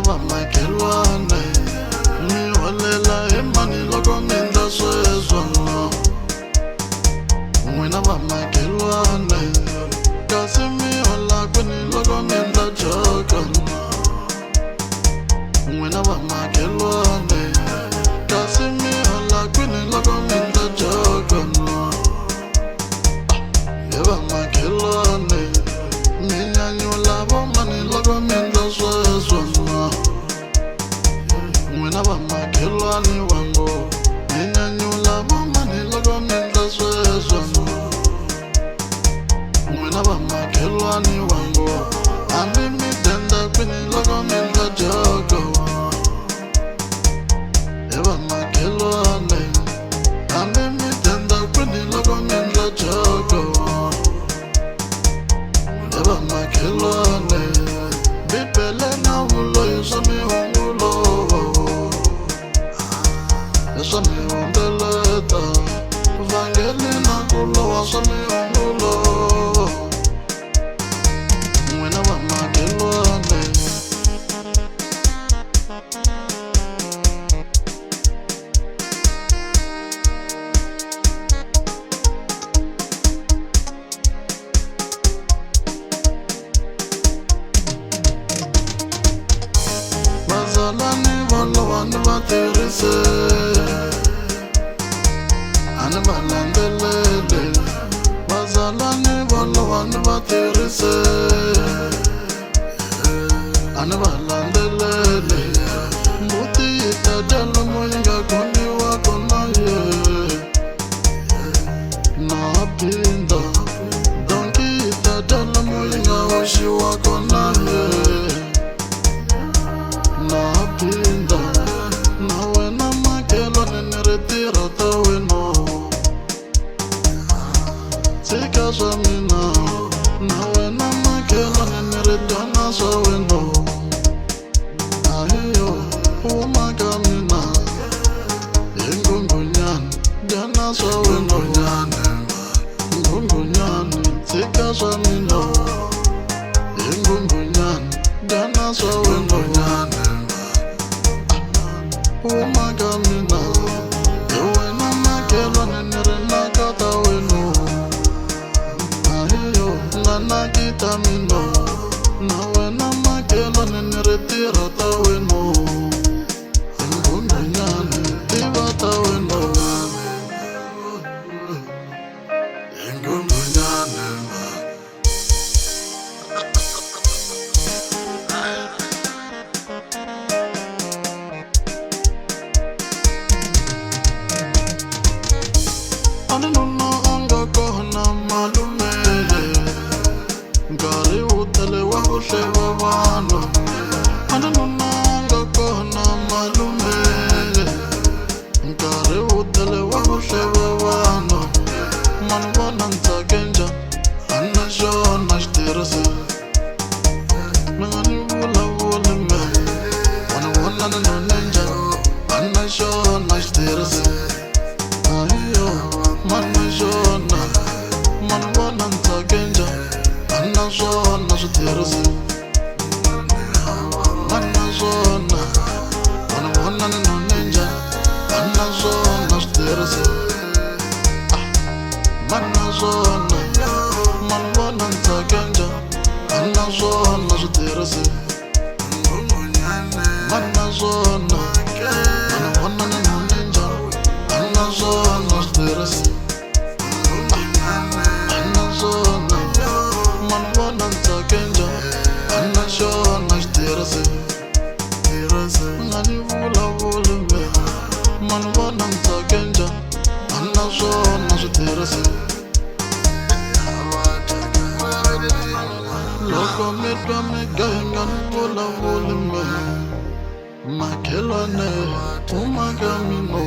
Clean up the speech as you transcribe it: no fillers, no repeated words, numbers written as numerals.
va makelwane mi holela emani loko mi ndla sweswo n'wina va makelwane kasi mi hola kwini loko mi ndla joka n'wina va makelwane kasi mi hola kwini loko mi ndla joka he va makelwane mi nyanyula vo mani loko mi ndla sweswo n'wina va makelwane wangu mi nyanyula vo mani loko mi ndla sweswo n'wina va makelwane wangu hambi mi denda kwini loko mi ndla joka he va makelwane hambi mi denda kwini loko mi ndla joka he va makelwane bibele na vuloyi swa mihungulo swa mihungeleta vangeli na kulowa swa mihungulo n'wina va makelwane vazalani valova ni va tirhise a ni va landzelele vazalani valova ni va tirhise a ni va landzelele mbuti yi ta dya lomu yi nga koniwa kona ye na phinda donki yi ta dya lomu yi nga hoxiwa kona ye na phinda na wena makelwane ni ri tirha ta wena tshika swa mina na wena makelwane ni ri dyana swa wena ahiyo huma ka mina hi nghunghunyani dyana swa wena nghunghunyani tshika swa mina hi nghunghunyani dyana swa wena huma ka mina hi wena makelwane ni ri naka ta wena ahiyo nga nakita mina na wena makelwane ni ri tirha ta wena hi nghunghunyani tiva ta wena hi nghunghunyani a ni nuna a nga kona malume nkarhi wu tele wa ku hleva vanhu a ni nuna a nga kona malume nkarhi wu tele wa ku hleva vanhu mani vona ntsake njhani a ni na xona xitirhisi mi nga ni vulavuli me wani vona ni none njhani a ni na xona xitirhisi ahiyo mani na xona mani vona ntsake njhani a ni na swona switirhisi mani na swona wani vona ni none njhani a ni na swona switirhisi mani na swona mani vona ntsake njhani a ni na swona switirhisi mani na swona wani vona ni none njhani a ni na swona switirhisi a ni na swona mani vona ntsake njhani a ni na xona xitirhisi mi nga ni vulavuli me mani vona ntsake njhani a ni na swona switirhisi loko mi twa mi gahinga ni vulavuli me makelwane huma ka mina